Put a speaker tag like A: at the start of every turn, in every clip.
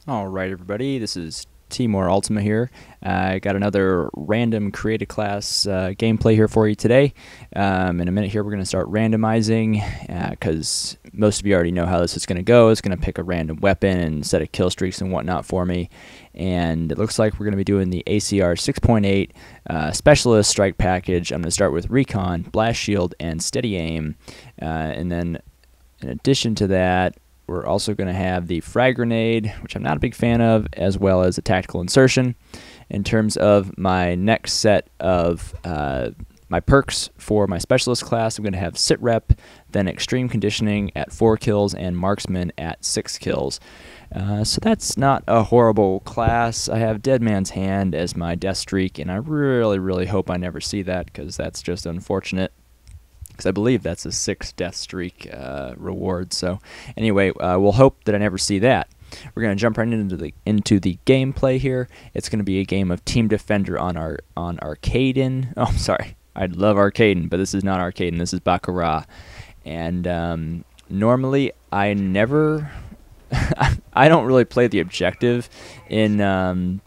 A: Alright everybody, this is Timor Ultima here. I got another random created class gameplay here for you today. In a minute here we're going to start randomizing because most of you already know how this is going to go. It's going to pick a random weapon and set of kill streaks and whatnot for me. And it looks like we're going to be doing the ACR 6.8 Specialist Strike Package. I'm going to start with Recon, Blast Shield, and Steady Aim. And then in addition to that, we're also going to have the frag grenade, which I'm not a big fan of, as well as a tactical insertion. In terms of my next set of my perks for my specialist class, I'm going to have sit rep, then extreme conditioning at 4 kills, and marksman at 6 kills. So that's not a horrible class. I have Dead Man's Hand as my death streak, and I really hope I never see that because that's just unfortunate. Because I believe that's a 6 death streak reward. So anyway, we'll hope that I never see that. We're going to jump right into the gameplay here. It's going to be a game of Team Defender on Arcaden. Oh, I'm sorry. I'd love Arcaden, but this is not Arcaden. This is Bakaara. And normally I never... I don't really play the objective in...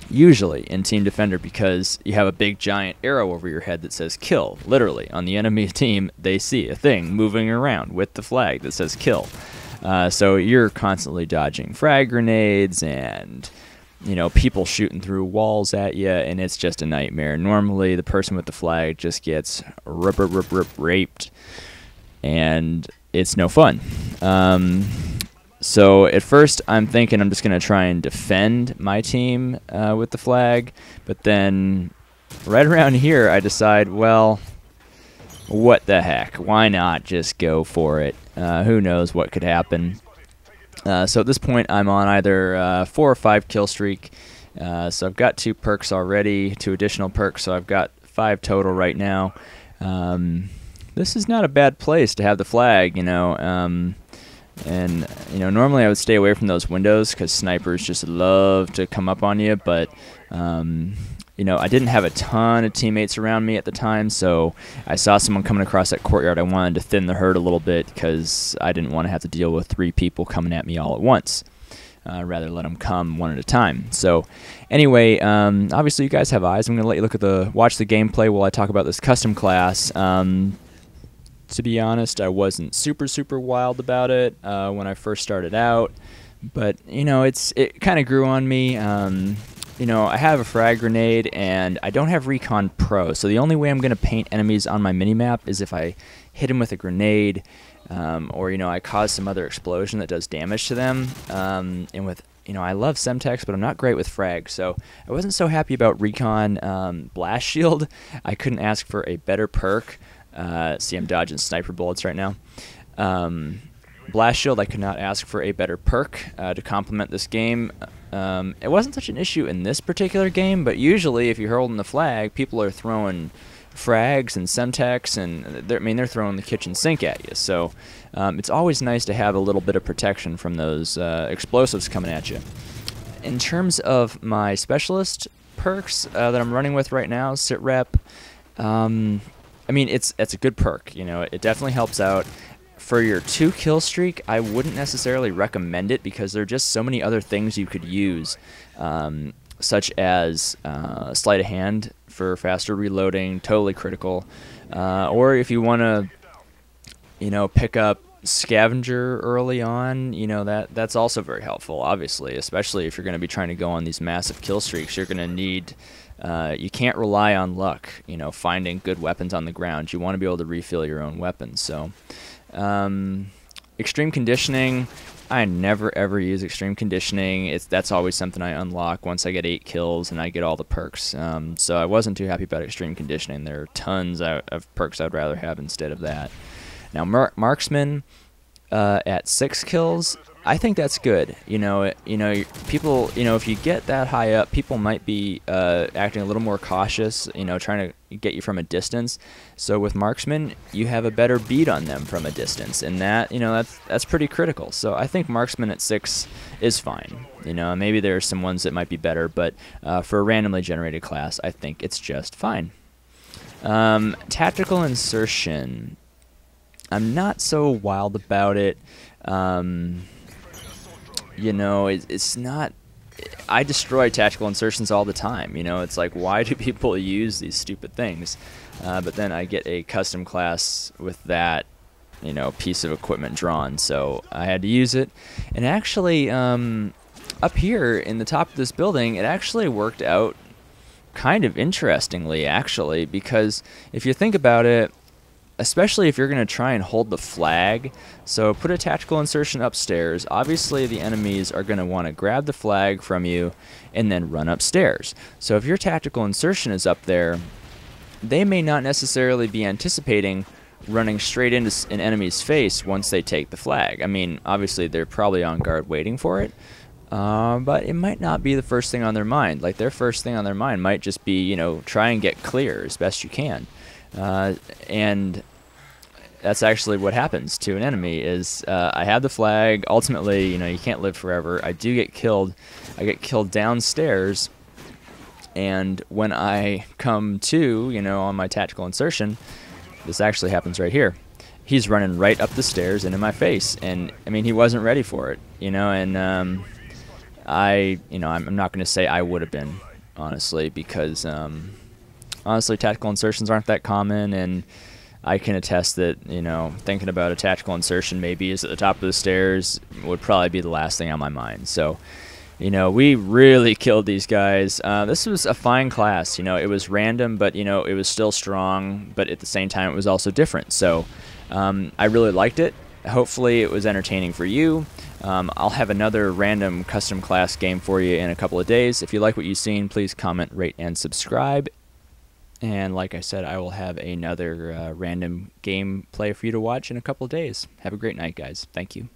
A: usually in Team Defender because you have a big giant arrow over your head that says kill. Literally, on the enemy team, they see a thing moving around with the flag that says kill. So you're constantly dodging frag grenades and, you know, people shooting through walls at you, and it's just a nightmare. Normally, the person with the flag just gets raped, and it's no fun. So at first I'm thinking I'm just going to try and defend my team with the flag, but then right around here I decide, well, what the heck, why not just go for it? Who knows what could happen. So at this point I'm on either 4 or 5 kill streak, so I've got 2 perks already, 2 additional perks, so I've got 5 total right now. This is not a bad place to have the flag, you know. And, you know, normally I would stay away from those windows because snipers just love to come up on you. But, you know, I didn't have a ton of teammates around me at the time. So I saw someone coming across that courtyard. I wanted to thin the herd a little bit because I didn't want to have to deal with 3 people coming at me all at once. Rather let them come one at a time. So anyway, obviously you guys have eyes. I'm going to let you watch the gameplay while I talk about this custom class. To be honest, I wasn't super wild about it when I first started out, but you know, it kind of grew on me. You know, I have a frag grenade and I don't have Recon Pro, so the only way I'm going to paint enemies on my minimap is if I hit them with a grenade, or you know, I cause some other explosion that does damage to them. And with, you know, I love Semtex, but I'm not great with frag, so I wasn't so happy about Recon Blast Shield. I couldn't ask for a better perk. See, I'm dodging sniper bullets right now. Blast Shield, I could not ask for a better perk to complement this game. It wasn't such an issue in this particular game, but usually if you're holding the flag, people are throwing frags and Semtex, and they're throwing the kitchen sink at you. So it's always nice to have a little bit of protection from those explosives coming at you. In terms of my specialist perks that I'm running with right now, sit rep. I mean, it's a good perk, you know, it definitely helps out. For your 2 kill streak, I wouldn't necessarily recommend it because there are just so many other things you could use, such as sleight of hand for faster reloading, totally critical, or if you want to, you know, pick up scavenger early on, you know, that's also very helpful, obviously, especially if you're going to be trying to go on these massive kill streaks. You're going to need... you can't rely on luck, you know, finding good weapons on the ground. You want to be able to refill your own weapons. So, extreme conditioning, I never ever use extreme conditioning. That's always something I unlock once I get 8 kills and I get all the perks. So I wasn't too happy about extreme conditioning. There are tons of perks I'd rather have instead of that. Now, marksman at 6 kills. I think that's good. You know, people, you know, if you get that high up, people might be acting a little more cautious, you know, trying to get you from a distance. So with marksman, you have a better beat on them from a distance, and that, you know, that's pretty critical. So I think marksman at 6 is fine. You know, maybe there are some ones that might be better, but for a randomly generated class, I think it's just fine. Tactical insertion. I'm not so wild about it. you know, it's not. I destroy tactical insertions all the time. You know, it's like, why do people use these stupid things? But then I get a custom class with that, you know, piece of equipment drawn, so I had to use it. And actually, up here in the top of this building, it actually worked out kind of interestingly, actually, because if you think about it, especially if you're going to try and hold the flag, so put a tactical insertion upstairs, obviously the enemies are going to want to grab the flag from you and then run upstairs. So if your tactical insertion is up there, they may not necessarily be anticipating running straight into an enemy's face once they take the flag. I mean, obviously they're probably on guard waiting for it, but it might not be the first thing on their mind. Like, their first thing on their mind might just be, you know, try and get clear as best you can. And that's actually what happens to an enemy is I have the flag. Ultimately, you know, you can't live forever. I do get killed. I get killed downstairs. And when I come to, you know, on my tactical insertion, this actually happens right here. He's running right up the stairs into my face. And, I mean, he wasn't ready for it, you know, and I'm not going to say I would have been, honestly, because honestly, tactical insertions aren't that common, and I can attest that, you know, thinking about a tactical insertion maybe is at the top of the stairs would probably be the last thing on my mind. So, you know, we really killed these guys. This was a fine class. You know, it was random, but, you know, it was still strong, but at the same time it was also different. So I really liked it. Hopefully it was entertaining for you. I'll have another random custom class game for you in a couple of days. If you like what you've seen, please comment, rate, and subscribe. And like I said, I will have another random gameplay for you to watch in a couple of days. Have a great night, guys. Thank you.